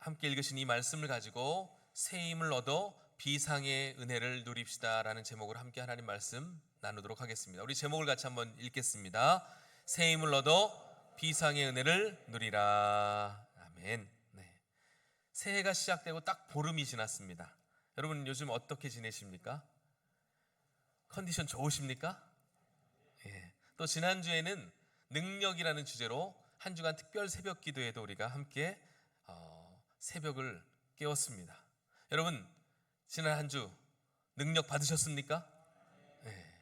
함께 읽으신 이 말씀을 가지고 새 힘을 얻어 비상의 은혜를 누립시다 라는 제목으로 함께 하나님 말씀 나누도록 하겠습니다. 우리 제목을 같이 한번 읽겠습니다. 새 힘을 얻어 비상의 은혜를 누리라. 아멘. 네. 새해가 시작되고 딱 보름이 지났습니다. 여러분 요즘 어떻게 지내십니까? 컨디션 좋으십니까? 예. 또 지난주에는 능력이라는 주제로 한 주간 특별 새벽 기도에도 우리가 함께 새벽을 깨웠습니다. 여러분 지난 한 주 능력 받으셨습니까? 네.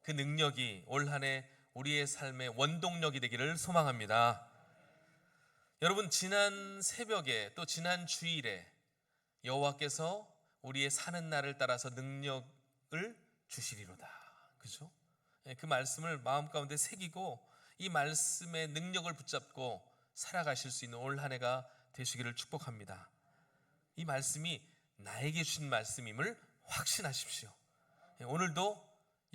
그 능력이 올 한 해 우리의 삶의 원동력이 되기를 소망합니다. 여러분 지난 새벽에 또 지난 주일에 여호와께서 우리의 사는 날을 따라서 능력을 주시리로다. 그죠? 네, 그 말씀을 마음 가운데 새기고 이 말씀의 능력을 붙잡고 살아가실 수 있는 올 한 해가 되시기를 축복합니다. 이 말씀이 나에게 주신 말씀임을 확신하십시오. 오늘도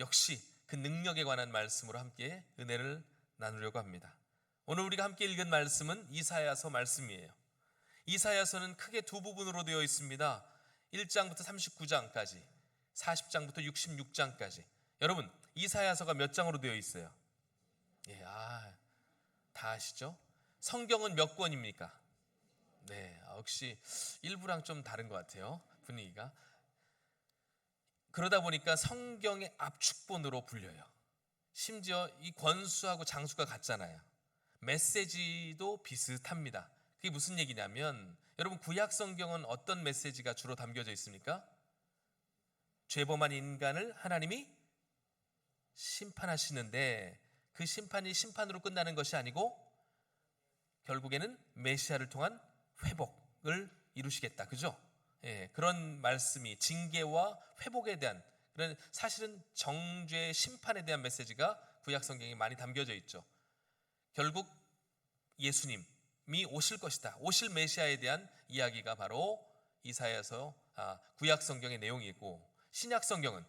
역시 그 능력에 관한 말씀으로 함께 은혜를 나누려고 합니다. 오늘 우리가 함께 읽은 말씀은 이사야서 말씀이에요. 이사야서는 크게 두 부분으로 되어 있습니다. 1장부터 39장까지, 40장부터 66장까지. 여러분 이사야서가 몇 장으로 되어 있어요? 예, 다 아시죠? 성경은 몇 권입니까? 네, 역시 일부랑 좀 다른 것 같아요, 분위기가. 그러다 보니까 성경의 압축본으로 불려요. 심지어 이 권수하고 장수가 같잖아요. 메시지도 비슷합니다. 그게 무슨 얘기냐면 여러분 구약 성경은 어떤 메시지가 주로 담겨져 있습니까? 죄범한 인간을 하나님이 심판하시는데 그 심판이 심판으로 끝나는 것이 아니고 결국에는 메시아를 통한 회복을 이루시겠다. 그죠? 예, 그런 말씀이 징계와 회복에 대한 그런 사실은 정죄 심판에 대한 메시지가 구약 성경에 많이 담겨져 있죠. 결국 예수님이 오실 것이다. 오실 메시아에 대한 이야기가 바로 이사야서 구약 성경의 내용이고 신약 성경은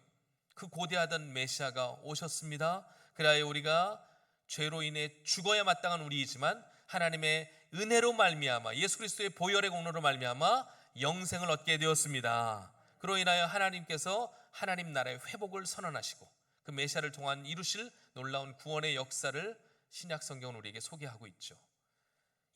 그 고대하던 메시아가 오셨습니다. 그래야 우리가 죄로 인해 죽어야 마땅한 우리이지만 하나님의 은혜로 말미암아 예수 그리스도의 보혈의 공로로 말미암아 영생을 얻게 되었습니다. 그로 인하여 하나님께서 하나님 나라의 회복을 선언하시고 그 메시아를 통한 이루실 놀라운 구원의 역사를 신약 성경은 우리에게 소개하고 있죠.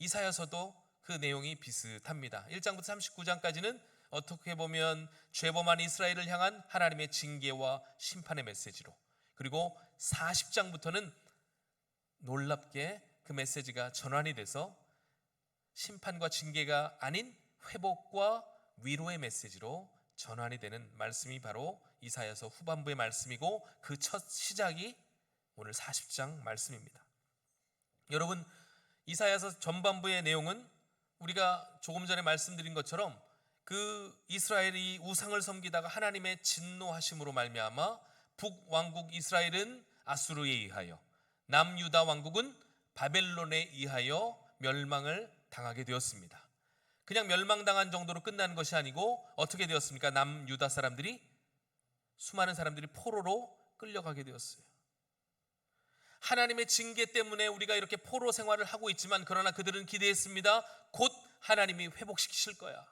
이사야서도 그 내용이 비슷합니다. 1장부터 39장까지는 어떻게 보면 죄범한 이스라엘을 향한 하나님의 징계와 심판의 메시지로, 그리고 40장부터는 놀랍게 그 메시지가 전환이 돼서 심판과 징계가 아닌 회복과 위로의 메시지로 전환이 되는 말씀이 바로 이사야서 후반부의 말씀이고 그 첫 시작이 오늘 40장 말씀입니다. 여러분 이사야서 전반부의 내용은 우리가 조금 전에 말씀드린 것처럼 그 이스라엘이 우상을 섬기다가 하나님의 진노하심으로 말미암아 북왕국 이스라엘은 아수르에 의하여, 남유다 왕국은 바벨론에 의하여 멸망을 당하게 되었습니다. 그냥 멸망당한 정도로 끝나는 것이 아니고 어떻게 되었습니까? 남유다 사람들이, 수많은 사람들이 포로로 끌려가게 되었어요. 하나님의 징계 때문에 우리가 이렇게 포로 생활을 하고 있지만 그러나 그들은 기대했습니다. 곧 하나님이 회복시키실 거야.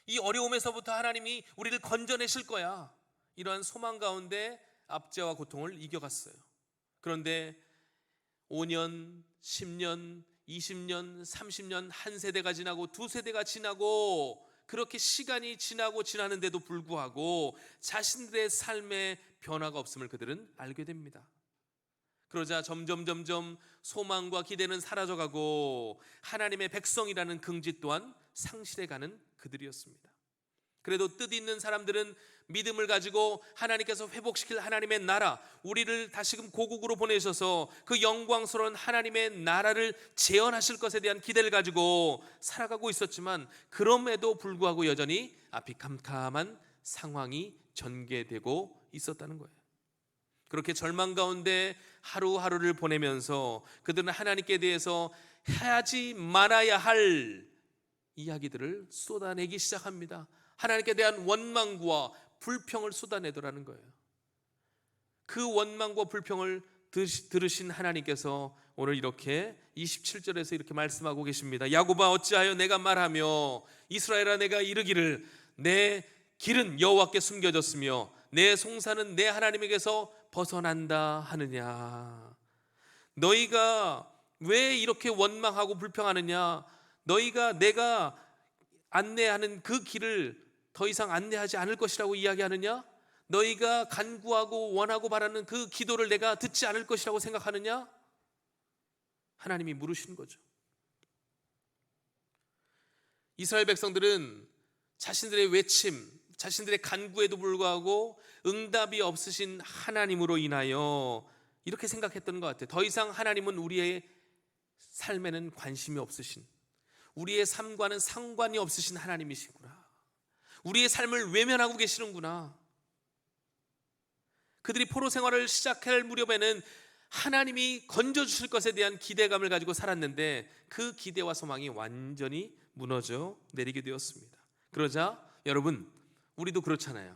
이 어려움에서부터 하나님이 우리를 건져내실 거야. 이러한 소망 가운데 압제와 고통을 이겨갔어요. 그런데 5년, 10년, 20년, 30년, 한 세대가 지나고 두 세대가 지나고 그렇게 시간이 지나고 지나는데도 불구하고 자신들의 삶에 변화가 없음을 그들은 알게 됩니다. 그러자 점점 소망과 기대는 사라져가고 하나님의 백성이라는 긍지 또한 상실해가는 그들이었습니다. 그래도 뜻 있는 사람들은 믿음을 가지고 하나님께서 회복시킬 하나님의 나라, 우리를 다시금 고국으로 보내셔서 그 영광스러운 하나님의 나라를 재현하실 것에 대한 기대를 가지고 살아가고 있었지만 그럼에도 불구하고 여전히 앞이 캄캄한 상황이 전개되고 있었다는 거예요. 그렇게 절망 가운데 하루하루를 보내면서 그들은 하나님께 대해서 해야지 말아야 할 이야기들을 쏟아내기 시작합니다. 하나님께 대한 원망과 불평을 쏟아내더라는 거예요. 그 원망과 불평을 들으신 하나님께서 오늘 이렇게 27절에서 이렇게 말씀하고 계십니다. 야곱아 어찌하여 내가 말하며 이스라엘아 내가 이르기를 내 길은 여호와께 숨겨졌으며 내 송사는 내 하나님에게서 벗어난다 하느냐. 너희가 왜 이렇게 원망하고 불평하느냐. 너희가 내가 안내하는 그 길을 더 이상 안내하지 않을 것이라고 이야기하느냐. 너희가 간구하고 원하고 바라는 그 기도를 내가 듣지 않을 것이라고 생각하느냐. 하나님이 물으시는 거죠. 이스라엘 백성들은 자신들의 외침, 자신들의 간구에도 불구하고 응답이 없으신 하나님으로 인하여 이렇게 생각했던 것 같아요. 더 이상 하나님은 우리의 삶에는 관심이 없으신, 우리의 삶과는 상관이 없으신 하나님이시구나. 우리의 삶을 외면하고 계시는구나. 그들이 포로 생활을 시작할 무렵에는 하나님이 건져주실 것에 대한 기대감을 가지고 살았는데 그 기대와 소망이 완전히 무너져 내리게 되었습니다. 그러자 여러분, 우리도 그렇잖아요.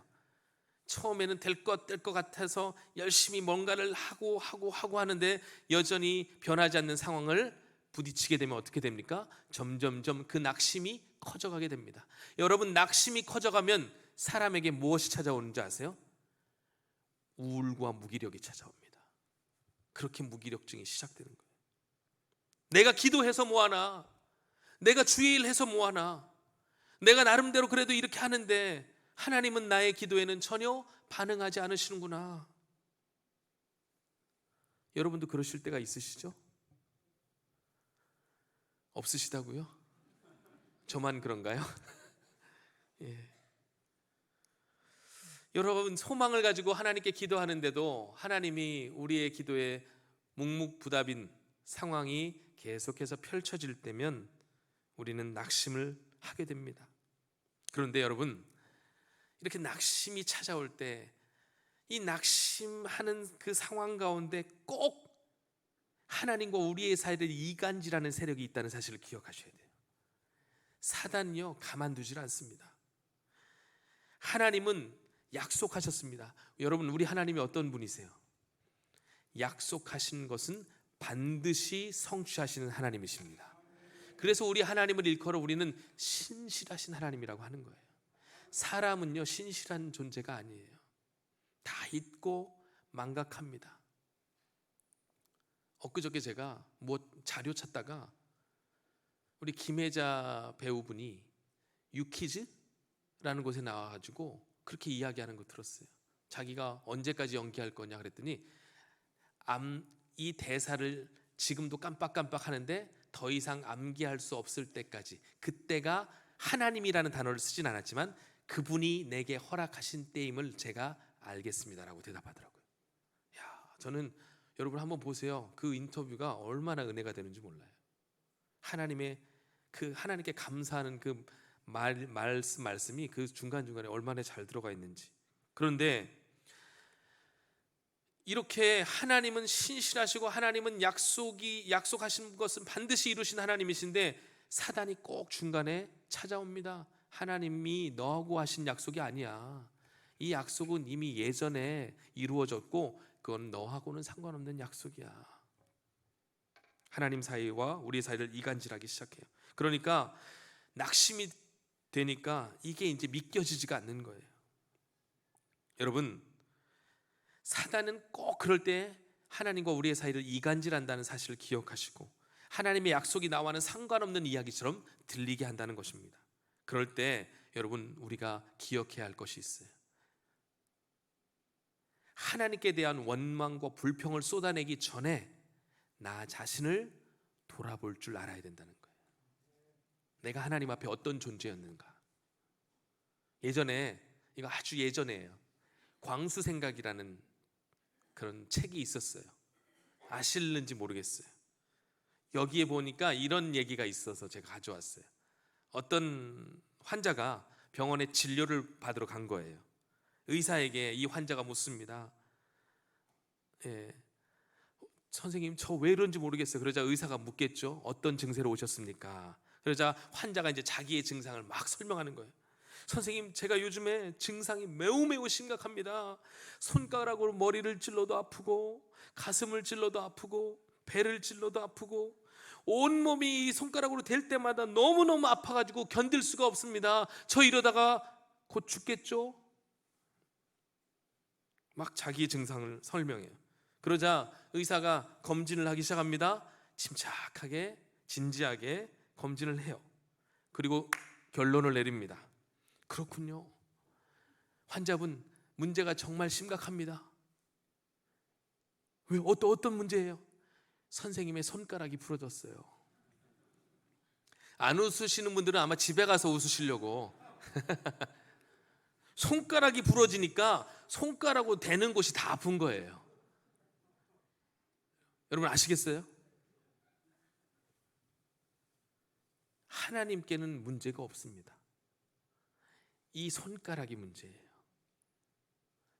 처음에는 될 것 같아서 열심히 뭔가를 하고 하는데 여전히 변하지 않는 상황을 부딪히게 되면 어떻게 됩니까? 점점점 그 낙심이 커져가게 됩니다. 여러분, 낙심이 커져가면 사람에게 무엇이 찾아오는지 아세요? 우울과 무기력이 찾아옵니다. 그렇게 무기력증이 시작되는 거예요. 내가 기도해서 뭐하나, 내가 주일 해서 뭐하나, 내가 나름대로 그래도 이렇게 하는데 하나님은 나의 기도에는 전혀 반응하지 않으시는구나. 여러분도 그러실 때가 있으시죠? 없으시다고요? 저만 그런가요? 예. 여러분, 소망을 가지고 하나님께 기도하는데도 하나님이 우리의 기도에 묵묵부답인 상황이 계속해서 펼쳐질 때면 우리는 낙심을 하게 됩니다. 그런데 여러분, 이렇게 낙심이 찾아올 때 이 낙심하는 그 상황 가운데 꼭 하나님과 우리의 사이를 이간질하는 세력이 있다는 사실을 기억하셔야 돼요. 사단이요, 가만두질 않습니다. 하나님은 약속하셨습니다. 여러분, 우리 하나님이 어떤 분이세요? 약속하신 것은 반드시 성취하시는 하나님이십니다. 그래서 우리 하나님을 일컬어 우리는 신실하신 하나님이라고 하는 거예요. 사람은요, 신실한 존재가 아니에요. 다 잊고 망각합니다. 엊그저께 제가 자료 찾다가 우리 김혜자 배우분이 유키즈라는 곳에 나와가지고 그렇게 이야기하는 거 들었어요. 자기가 언제까지 연기할 거냐 그랬더니 이 대사를 지금도 깜빡깜빡 하는데 더 이상 암기할 수 없을 때까지, 그때가 하나님이라는 단어를 쓰진 않았지만 그분이 내게 허락하신 때임을 제가 알겠습니다라고 대답하더라고요. 저는 여러분 한번 보세요. 그 인터뷰가 얼마나 은혜가 되는지 몰라요. 하나님께 감사하는 그 말씀이 그 중간중간에 얼마나 잘 들어가 있는지. 그런데 이렇게 하나님은 신실하시고 하나님은 약속하신 것은 반드시 이루신 하나님이신데 사단이 꼭 중간에 찾아옵니다. 하나님이 너하고 하신 약속이 아니야. 이 약속은 이미 예전에 이루어졌고 그건 너하고는 상관없는 약속이야. 하나님 사이와 우리 사이를 이간질하기 시작해요. 그러니까 낙심이 되니까 이게 이제 믿겨지지가 않는 거예요. 여러분, 사단은 꼭 그럴 때 하나님과 우리의 사이를 이간질한다는 사실을 기억하시고 하나님의 약속이 나와는 상관없는 이야기처럼 들리게 한다는 것입니다. 그럴 때 여러분, 우리가 기억해야 할 것이 있어요. 하나님께 대한 원망과 불평을 쏟아내기 전에 나 자신을 돌아볼 줄 알아야 된다는 거예요. 내가 하나님 앞에 어떤 존재였는가. 예전에, 이거 아주 예전에요, 광수생각이라는 그런 책이 있었어요. 아실는지 모르겠어요. 여기에 보니까 이런 얘기가 있어서 제가 가져왔어요. 어떤 환자가 병원에 진료를 받으러 간 거예요. 의사에게 이 환자가 묻습니다. 선생님, 저 왜 이런지 모르겠어요. 그러자 의사가 묻겠죠. 어떤 증세로 오셨습니까? 그러자 환자가 이제 자기의 증상을 막 설명하는 거예요. 선생님, 제가 요즘에 증상이 매우 심각합니다. 손가락으로 머리를 찔러도 아프고, 가슴을 찔러도 아프고, 배를 찔러도 아프고, 온몸이 이 손가락으로 댈 때마다 너무너무 아파가지고 견딜 수가 없습니다. 저 이러다가 곧 죽겠죠? 막 자기 증상을 설명해요. 그러자 의사가 검진을 하기 시작합니다. 침착하게 진지하게 검진을 해요. 그리고 결론을 내립니다. 그렇군요. 환자분, 문제가 정말 심각합니다. 왜? 어떤 문제예요? 선생님의 손가락이 부러졌어요. 안 웃으시는 분들은 아마 집에 가서 웃으시려고. 손가락이 부러지니까 손가락으로 대는 곳이 다 아픈 거예요. 여러분 아시겠어요? 하나님께는 문제가 없습니다. 이 손가락이 문제예요.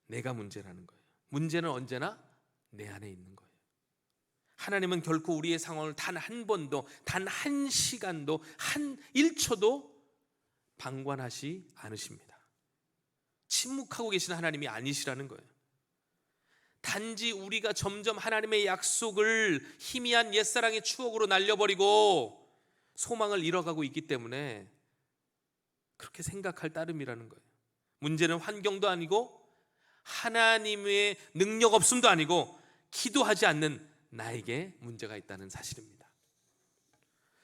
내가 문제라는 거예요. 문제는 언제나 내 안에 있는 거예요. 하나님은 결코 우리의 상황을 단 한 번도, 단 한 시간도, 한 1초도 방관하지 않으십니다. 침묵하고 계신 하나님이 아니시라는 거예요. 단지 우리가 점점 하나님의 약속을 희미한 옛사랑의 추억으로 날려버리고 소망을 잃어가고 있기 때문에 그렇게 생각할 따름이라는 거예요. 문제는 환경도 아니고 하나님의 능력 없음도 아니고 기도하지 않는 나에게 문제가 있다는 사실입니다.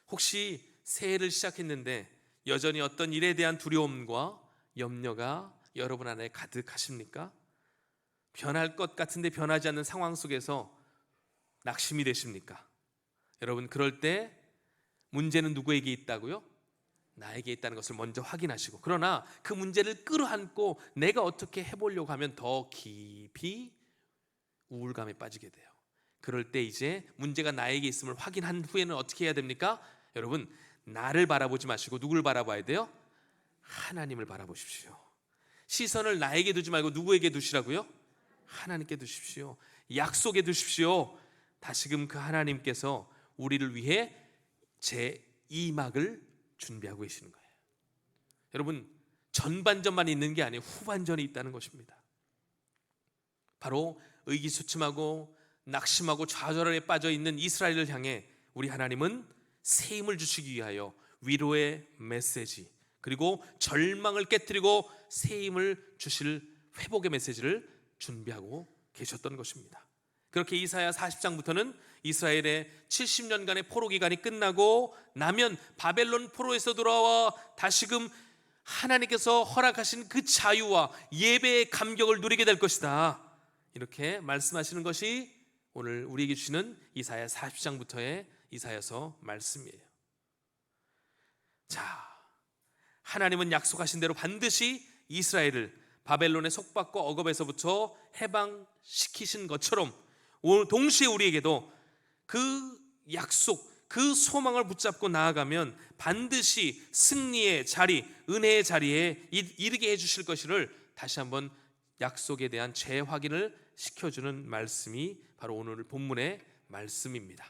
혹시 새해를 시작했는데 여전히 어떤 일에 대한 두려움과 염려가 여러분 안에 가득하십니까? 변할 것 같은데 변하지 않는 상황 속에서 낙심이 되십니까? 여러분, 그럴 때 문제는 누구에게 있다고요? 나에게 있다는 것을 먼저 확인하시고, 그러나 그 문제를 끌어안고 내가 어떻게 해보려고 하면 더 깊이 우울감에 빠지게 돼요. 그럴 때 이제 문제가 나에게 있음을 확인한 후에는 어떻게 해야 됩니까? 여러분, 나를 바라보지 마시고 누구를 바라봐야 돼요? 하나님을 바라보십시오. 시선을 나에게 두지 말고 누구에게 두시라고요? 하나님께 두십시오. 약속에 두십시오. 다시금 그 하나님께서 우리를 위해 제2막을 준비하고 계시는 거예요. 여러분, 전반전만 있는 게 아니에요. 후반전이 있다는 것입니다. 바로 의기소침하고 낙심하고 좌절에 빠져 있는 이스라엘을 향해 우리 하나님은 새 힘을 주시기 위하여 위로의 메시지, 그리고 절망을 깨뜨리고 새 힘을 주실 회복의 메시지를 준비하고 계셨던 것입니다. 그렇게 이사야 40장부터는 이스라엘의 70년간의 포로 기간이 끝나고 나면 바벨론 포로에서 돌아와 다시금 하나님께서 허락하신 그 자유와 예배의 감격을 누리게 될 것이다, 이렇게 말씀하시는 것이 오늘 우리에게 주시는 이사야 40장부터의 이사야서 말씀이에요. 자, 하나님은 약속하신 대로 반드시 이스라엘을 바벨론의 속박과 억압에서부터 해방시키신 것처럼 동시에 우리에게도 그 약속, 그 소망을 붙잡고 나아가면 반드시 승리의 자리, 은혜의 자리에 이르게 해주실 것을 다시 한번 약속에 대한 재확인을 시켜주는 말씀이 바로 오늘 본문의 말씀입니다.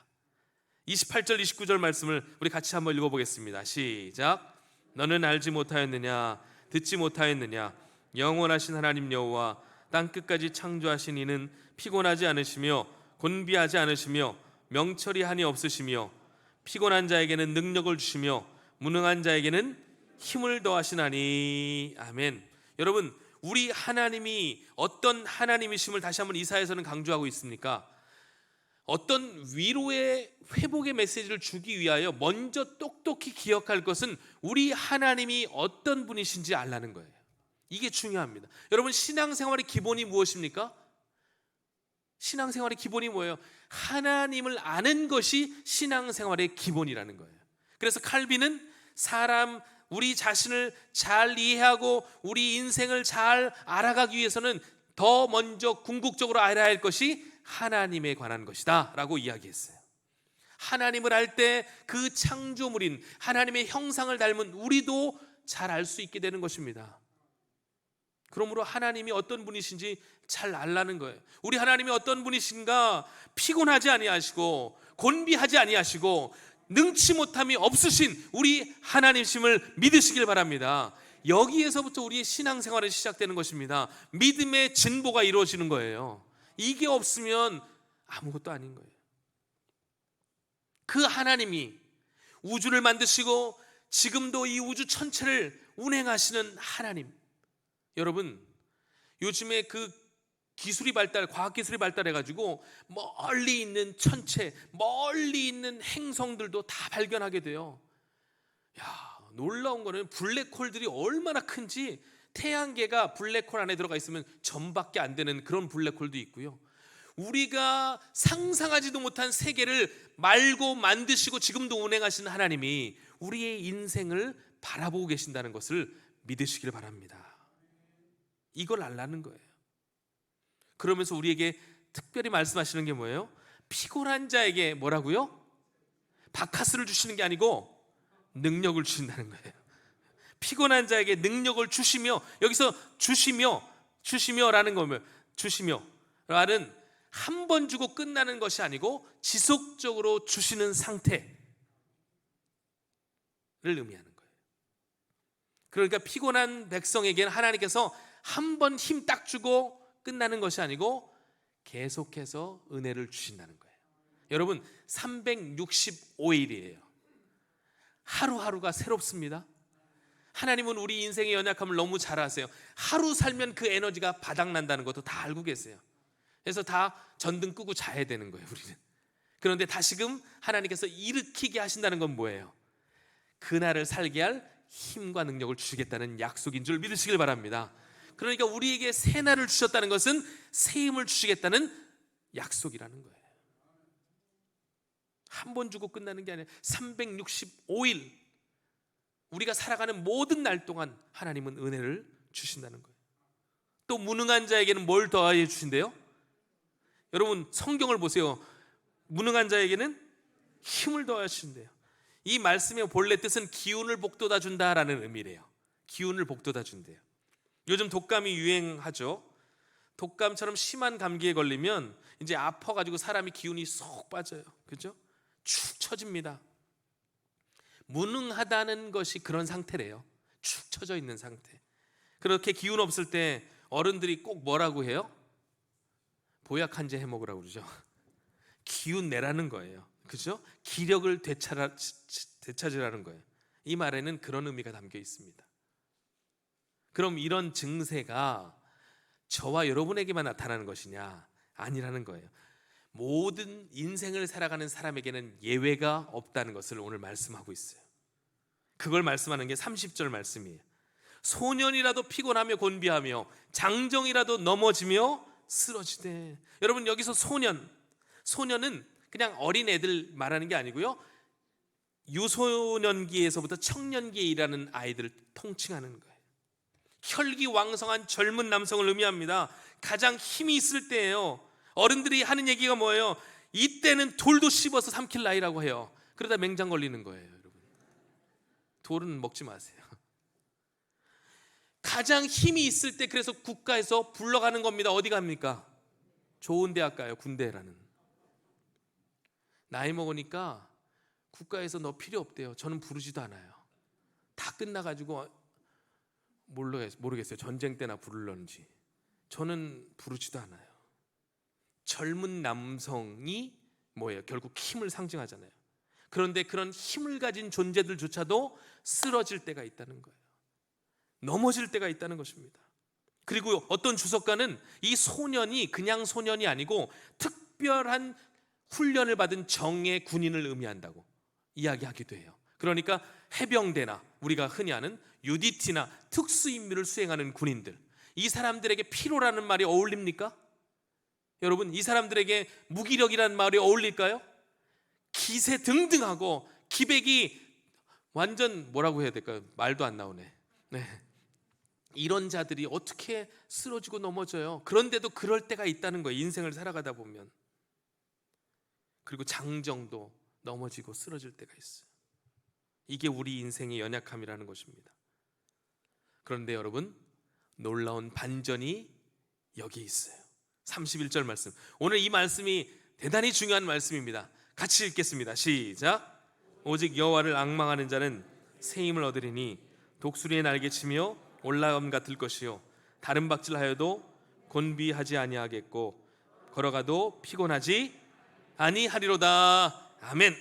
28절 29절 말씀을 우리 같이 한번 읽어보겠습니다. 시작. 너는 알지 못하였느냐, 듣지 못하였느냐, 영원하신 하나님 여호와 땅끝까지 창조하신 이는 피곤하지 않으시며 곤비하지 않으시며 명철이 한이 없으시며 피곤한 자에게는 능력을 주시며 무능한 자에게는 힘을 더하시나니. 아멘. 여러분, 우리 하나님이 어떤 하나님이심을 다시 한번 이사야서는 강조하고 있습니까? 어떤 위로의 회복의 메시지를 주기 위하여 먼저 똑똑히 기억할 것은 우리 하나님이 어떤 분이신지 알라는 거예요. 이게 중요합니다. 여러분, 신앙생활의 기본이 무엇입니까? 신앙생활의 기본이 뭐예요? 하나님을 아는 것이 신앙생활의 기본이라는 거예요. 그래서 칼빈은 우리 자신을 잘 이해하고 우리 인생을 잘 알아가기 위해서는 더 먼저 궁극적으로 알아야 할 것이 하나님에 관한 것이다 라고 이야기했어요. 하나님을 알 때 그 창조물인 하나님의 형상을 닮은 우리도 잘 알 수 있게 되는 것입니다. 그러므로 하나님이 어떤 분이신지 잘 알라는 거예요. 우리 하나님이 어떤 분이신가? 피곤하지 아니하시고 곤비하지 아니하시고 능치 못함이 없으신 우리 하나님심을 믿으시길 바랍니다. 여기에서부터 우리의 신앙생활이 시작되는 것입니다. 믿음의 진보가 이루어지는 거예요. 이게 없으면 아무것도 아닌 거예요. 그 하나님이 우주를 만드시고 지금도 이 우주 전체를 운행하시는 하나님, 여러분, 요즘에 그 기술이 발달, 과학기술이 발달해가지고 멀리 있는 천체, 멀리 있는 행성들도 다 발견하게 돼요. 야, 놀라운 거는 블랙홀들이 얼마나 큰지, 태양계가 블랙홀 안에 들어가 있으면 전밖에 안 되는 그런 블랙홀도 있고요. 우리가 상상하지도 못한 세계를 말고 만드시고 지금도 운행하시는 하나님이 우리의 인생을 바라보고 계신다는 것을 믿으시길 바랍니다. 이걸 알라는 거예요. 그러면서 우리에게 특별히 말씀하시는 게 뭐예요? 피곤한 자에게 뭐라고요? 바카스를 주시는 게 아니고 능력을 주신다는 거예요. 피곤한 자에게 능력을 주시며, 여기서 주시며라는 거면, 주시며라는 한 번 주고 끝나는 것이 아니고 지속적으로 주시는 상태를 의미하는 거예요. 그러니까 피곤한 백성에게는 하나님께서 한 번 힘 딱 주고 끝나는 것이 아니고 계속해서 은혜를 주신다는 거예요. 여러분, 365일이에요. 하루하루가 새롭습니다. 하나님은 우리 인생의 연약함을 너무 잘 아세요. 하루 살면 그 에너지가 바닥난다는 것도 다 알고 계세요. 그래서 다 전등 끄고 자야 되는 거예요, 우리는. 그런데 다시금 하나님께서 일으키게 하신다는 건 뭐예요? 그날을 살게 할 힘과 능력을 주시겠다는 약속인 줄 믿으시길 바랍니다. 그러니까 우리에게 새 날을 주셨다는 것은 새 힘을 주시겠다는 약속이라는 거예요. 한 번 주고 끝나는 게 아니라 365일 우리가 살아가는 모든 날 동안 하나님은 은혜를 주신다는 거예요. 또 무능한 자에게는 뭘 더하여 주신대요? 여러분, 성경을 보세요. 무능한 자에게는 힘을 더하여 주신대요. 이 말씀의 본래 뜻은 기운을 복돋아 준다라는 의미래요. 기운을 복돋아 준대요. 요즘 독감이 유행하죠. 독감처럼 심한 감기에 걸리면 이제 아파가지고 사람이 기운이 쏙 빠져요. 그죠? 축 처집니다. 무능하다는 것이 그런 상태래요. 축 처져 있는 상태. 그렇게 기운 없을 때 어른들이 꼭 뭐라고 해요? 보약 한 제 해먹으라고 그러죠. 기운 내라는 거예요. 그죠? 기력을 되찾으라는 거예요. 이 말에는 그런 의미가 담겨 있습니다. 그럼 이런 증세가 저와 여러분에게만 나타나는 것이냐? 아니라는 거예요. 모든 인생을 살아가는 사람에게는 예외가 없다는 것을 오늘 말씀하고 있어요. 그걸 말씀하는 게 30절 말씀이에요. 소년이라도 피곤하며 곤비하며 장정이라도 넘어지며 쓰러지되. 여러분, 여기서 소년은 그냥 어린 애들 말하는 게 아니고요, 유소년기에서부터 청년기에 일하는 아이들을 통칭하는 거예요. 혈기왕성한 젊은 남성을 의미합니다. 가장 힘이 있을 때예요. 어른들이 하는 얘기가 뭐예요? 이때는 돌도 씹어서 삼킬 나이라고 해요. 그러다 맹장 걸리는 거예요. 여러분, 돌은 먹지 마세요. 가장 힘이 있을 때 그래서 국가에서 불러가는 겁니다. 어디 갑니까? 좋은 대학 가요. 군대라는. 나이 먹으니까 국가에서 너 필요 없대요. 저는 부르지도 않아요. 다 끝나가지고 모르겠어요. 전쟁 때나 부르는지. 저는 부르지도 않아요. 젊은 남성이 뭐예요? 결국 힘을 상징하잖아요. 그런데 그런 힘을 가진 존재들조차도 쓰러질 때가 있다는 거예요. 넘어질 때가 있다는 것입니다. 그리고 어떤 주석가는 이 소년이 그냥 소년이 아니고 특별한 훈련을 받은 정예 군인을 의미한다고 이야기하기도 해요. 그러니까 해병대나 우리가 흔히 아는 UDT나 특수임무를 수행하는 군인들, 이 사람들에게 필요라는 말이 어울립니까? 여러분, 이 사람들에게 무기력이라는 말이 어울릴까요? 기세 등등하고 기백이 완전 뭐라고 해야 될까요? 말도 안 나오네. 네. 이런 자들이 어떻게 쓰러지고 넘어져요? 그런데도 그럴 때가 있다는 거예요. 인생을 살아가다 보면. 그리고 장정도 넘어지고 쓰러질 때가 있어요. 이게 우리 인생의 연약함이라는 것입니다. 그런데 여러분, 놀라운 반전이 여기 있어요. 31절 말씀. 오늘 이 말씀이 대단히 중요한 말씀입니다. 같이 읽겠습니다. 시작. 오직 여호와를 앙망하는 자는 새 힘을 얻으리니 독수리의 날개치며 올라감 같을 것이요 다른 박질하여도 곤비하지 아니하겠고 걸어가도 피곤하지 아니하리로다. 아멘.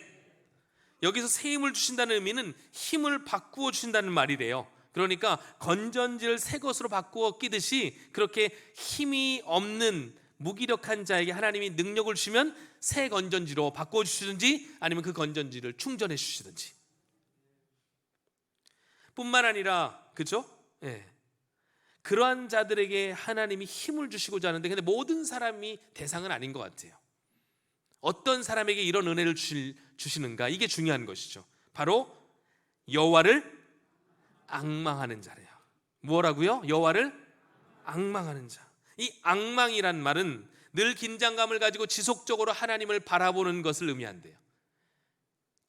여기서 새 힘을 주신다는 의미는 힘을 바꾸어 주신다는 말이래요. 그러니까 건전지를 새 것으로 바꾸어 끼듯이 그렇게 힘이 없는 무기력한 자에게 하나님이 능력을 주시면 새 건전지로 바꾸어 주시든지 아니면 그 건전지를 충전해 주시든지. 뿐만 아니라 그죠? 예. 그러한 자들에게 하나님이 힘을 주시고자 하는데, 근데 모든 사람이 대상은 아닌 것 같아요. 어떤 사람에게 이런 은혜를 주시는가, 이게 중요한 것이죠. 바로 여호와를 앙망하는 자래요. 뭐라고요? 여호와를 앙망하는 자. 이 앙망이란 말은 늘 긴장감을 가지고 지속적으로 하나님을 바라보는 것을 의미한대요.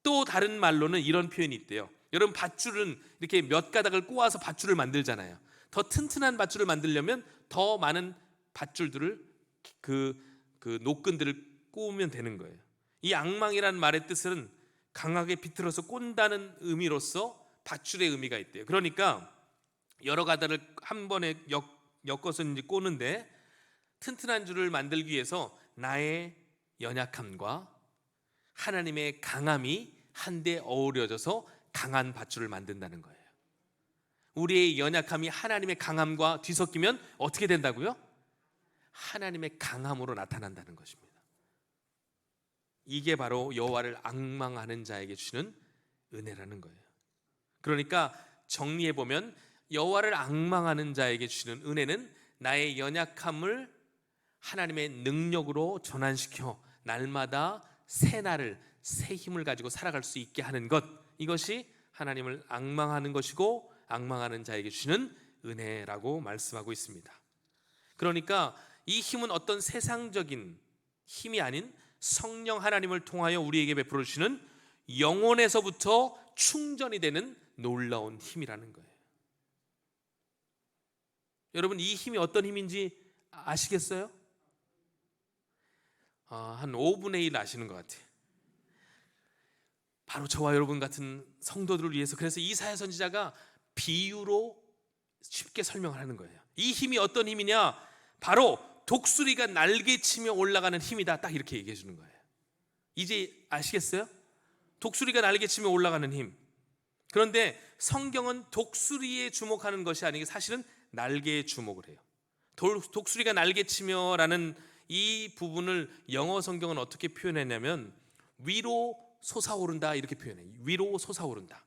또 다른 말로는 이런 표현이 있대요. 여러분, 밧줄은 이렇게 몇 가닥을 꼬아서 밧줄을 만들잖아요. 더 튼튼한 밧줄을 만들려면 더 많은 밧줄들을 그 노끈들을 꼬우면 되는 거예요. 이 앙망이라는 말의 뜻은 강하게 비틀어서 꼰다는 의미로서 밧줄의 의미가 있대요. 그러니까 여러 가닥을 한 번에 엮어서 이제 꼬는데, 튼튼한 줄을 만들기 위해서 나의 연약함과 하나님의 강함이 한데 어우러져서 강한 밧줄을 만든다는 거예요. 우리의 연약함이 하나님의 강함과 뒤섞이면 어떻게 된다고요? 하나님의 강함으로 나타난다는 것입니다. 이게 바로 여호와를 앙망하는 자에게 주시는 은혜라는 거예요. 그러니까 정리해보면 여호와를 앙망하는 자에게 주시는 은혜는 나의 연약함을 하나님의 능력으로 전환시켜 날마다 새 날을, 새 힘을 가지고 살아갈 수 있게 하는 것, 이것이 하나님을 앙망하는 것이고 앙망하는 자에게 주시는 은혜라고 말씀하고 있습니다. 그러니까 이 힘은 어떤 세상적인 힘이 아닌 성령 하나님을 통하여 우리에게 베풀어 주시는 영혼에서부터 충전이 되는 놀라운 힘이라는 거예요. 여러분, 이 힘이 어떤 힘인지 아시겠어요? 한 5분의 1 아시는 것 같아요. 바로 저와 여러분 같은 성도들을 위해서, 그래서 이사야 선지자가 비유로 쉽게 설명을 하는 거예요. 이 힘이 어떤 힘이냐? 바로 독수리가 날개치며 올라가는 힘이다. 딱 이렇게 얘기해 주는 거예요. 이제 아시겠어요? 독수리가 날개치며 올라가는 힘. 그런데 성경은 독수리에 주목하는 것이 아니고 사실은 날개에 주목을 해요. 독수리가 날개치며라는 이 부분을 영어 성경은 어떻게 표현했냐면 위로 솟아오른다, 이렇게 표현해요. 위로 솟아오른다.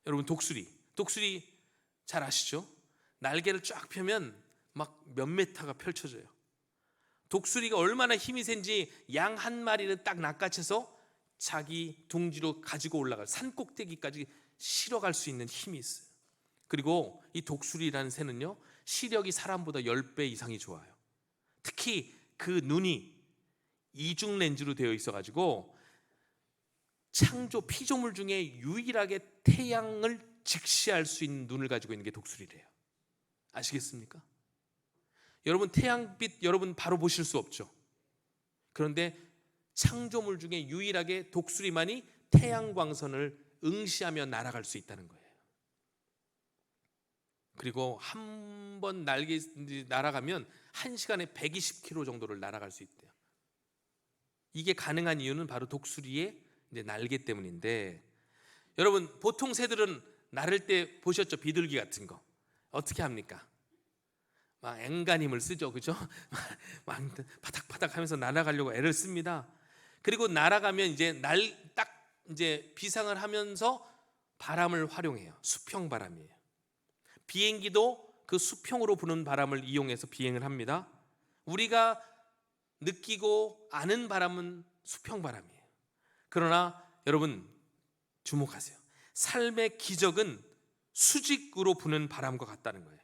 여러분, 독수리 잘 아시죠? 날개를 쫙 펴면 막 몇 메타가 펼쳐져요. 독수리가 얼마나 힘이 센지 양 한 마리는 딱 낚아채서 자기 둥지로 가지고 올라갈, 산 꼭대기까지 실어갈 수 있는 힘이 있어요. 그리고 이 독수리라는 새는요, 시력이 사람보다 10배 이상이 좋아요. 특히 그 눈이 이중 렌즈로 되어 있어가지고 창조 피조물 중에 유일하게 태양을 직시할 수 있는 눈을 가지고 있는 게 독수리래요. 아시겠습니까? 여러분, 태양빛 여러분 바로 보실 수 없죠. 그런데 창조물 중에 유일하게 독수리만이 태양광선을 응시하며 날아갈 수 있다는 거예요. 그리고 한 번 날아가면 1시간에 120km 정도를 날아갈 수 있대요. 이게 가능한 이유는 바로 독수리의 이제 날개 때문인데, 여러분, 보통 새들은 나를 때 보셨죠? 비둘기 같은 거 어떻게 합니까? 막 앵간 힘을 쓰죠, 그죠? 막 파닥파닥 하면서 날아가려고 애를 씁니다. 그리고 날아가면 이제 딱 이제 비상을 하면서 바람을 활용해요. 수평 바람이에요. 비행기도 그 수평으로 부는 바람을 이용해서 비행을 합니다. 우리가 느끼고 아는 바람은 수평 바람이에요. 그러나 여러분 주목하세요. 삶의 기적은 수직으로 부는 바람과 같다는 거예요.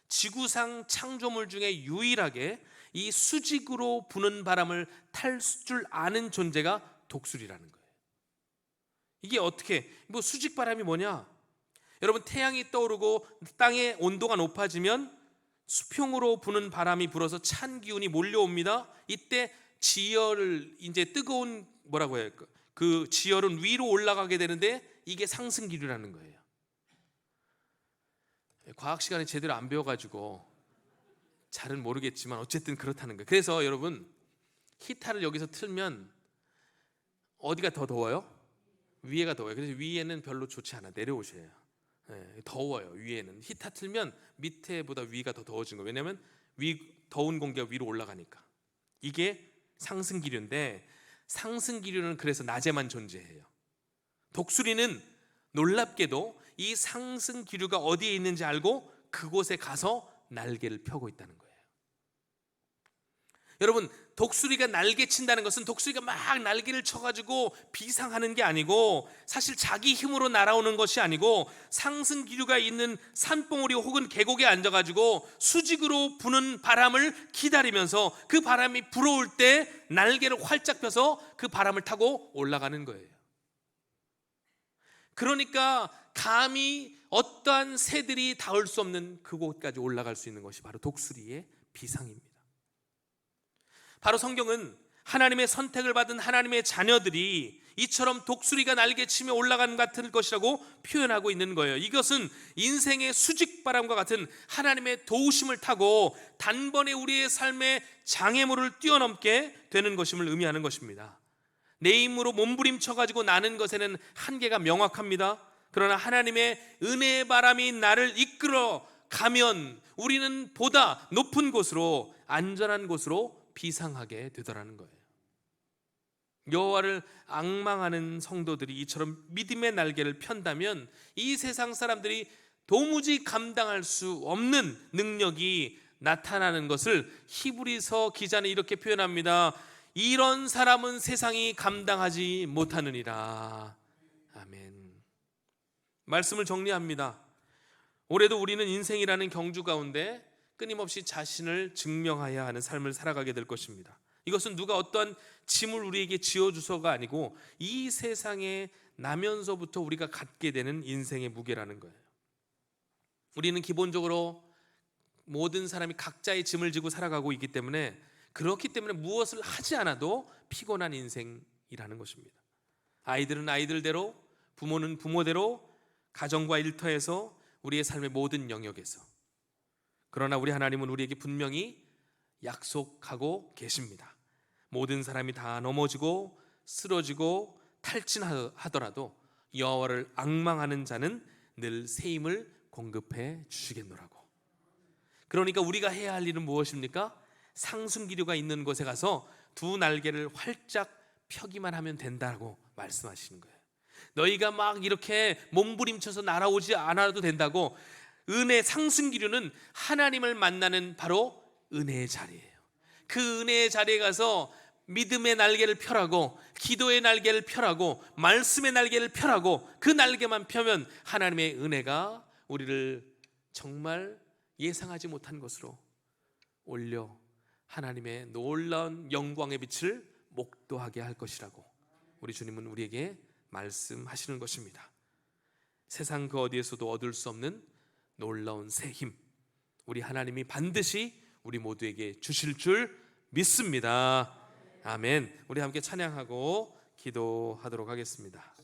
지구상 창조물 중에 유일하게 이 수직으로 부는 바람을 탈 줄 아는 존재가 독수리라는 거예요. 이게 어떻게, 뭐 수직 바람이 뭐냐? 여러분, 태양이 떠오르고 땅의 온도가 높아지면 수평으로 부는 바람이 불어서 찬 기운이 몰려옵니다. 이때 지열을, 이제 뜨거운 뭐라고 해야 할까? 그 지열은 위로 올라가게 되는데 이게 상승 기류라는 거예요. 과학 시간에 제대로 안 배워가지고 잘은 모르겠지만 어쨌든 그렇다는 거예요. 그래서 여러분, 히타를 여기서 틀면 어디가 더 더워요? 위에가 더워요. 그래서 위에는 별로 좋지 않아. 내려오셔야 해요. 더워요. 위에는 히타 틀면 밑에보다 위가 더 더워진 거예요. 왜냐하면 더운 공기가 위로 올라가니까. 이게 상승기류인데, 상승기류는 그래서 낮에만 존재해요. 독수리는 놀랍게도 이 상승기류가 어디에 있는지 알고 그곳에 가서 날개를 펴고 있다는 거예요. 여러분, 독수리가 날개 친다는 것은 독수리가 막 날개를 쳐가지고 비상하는 게 아니고, 사실 자기 힘으로 날아오는 것이 아니고, 상승기류가 있는 산봉우리 혹은 계곡에 앉아가지고 수직으로 부는 바람을 기다리면서 그 바람이 불어올 때 날개를 활짝 펴서 그 바람을 타고 올라가는 거예요. 그러니까 감히 어떠한 새들이 닿을 수 없는 그곳까지 올라갈 수 있는 것이 바로 독수리의 비상입니다. 바로 성경은 하나님의 선택을 받은 하나님의 자녀들이 이처럼 독수리가 날개치며 올라간 같은 것이라고 표현하고 있는 거예요. 이것은 인생의 수직바람과 같은 하나님의 도우심을 타고 단번에 우리의 삶의 장애물을 뛰어넘게 되는 것임을 의미하는 것입니다. 내 힘으로 몸부림쳐가지고 나는 것에는 한계가 명확합니다. 그러나 하나님의 은혜의 바람이 나를 이끌어 가면 우리는 보다 높은 곳으로, 안전한 곳으로 비상하게 되더라는 거예요. 여호와를 앙망하는 성도들이 이처럼 믿음의 날개를 편다면 이 세상 사람들이 도무지 감당할 수 없는 능력이 나타나는 것을 히브리서 기자는 이렇게 표현합니다. 이런 사람은 세상이 감당하지 못하느니라. 아멘. 말씀을 정리합니다. 올해도 우리는 인생이라는 경주 가운데 끊임없이 자신을 증명해야 하는 삶을 살아가게 될 것입니다. 이것은 누가 어떠한 짐을 우리에게 지어주서가 아니고 이 세상에 나면서부터 우리가 갖게 되는 인생의 무게라는 거예요. 우리는 기본적으로 모든 사람이 각자의 짐을 지고 살아가고 있기 때문에, 그렇기 때문에 무엇을 하지 않아도 피곤한 인생이라는 것입니다. 아이들은 아이들대로, 부모는 부모대로, 가정과 일터에서, 우리의 삶의 모든 영역에서. 그러나 우리 하나님은 우리에게 분명히 약속하고 계십니다. 모든 사람이 다 넘어지고 쓰러지고 탈진하더라도 여호와를 앙망하는 자는 늘 새 힘을 공급해 주시겠노라고. 그러니까 우리가 해야 할 일은 무엇입니까? 상승기류가 있는 곳에 가서 두 날개를 활짝 펴기만 하면 된다고 말씀하시는 거예요. 너희가 막 이렇게 몸부림쳐서 날아오지 않아도 된다고. 은혜, 상승기류는 하나님을 만나는 바로 은혜의 자리예요. 그 은혜의 자리에 가서 믿음의 날개를 펴라고, 기도의 날개를 펴라고, 말씀의 날개를 펴라고, 그 날개만 펴면 하나님의 은혜가 우리를 정말 예상하지 못한 것으로 올려 하나님의 놀라운 영광의 빛을 목도하게 할 것이라고 우리 주님은 우리에게 말씀하시는 것입니다. 세상 그 어디에서도 얻을 수 없는 놀라운 새 힘, 우리 하나님이 반드시 우리 모두에게 주실 줄 믿습니다. 아멘. 우리 함께 찬양하고 기도하도록 하겠습니다.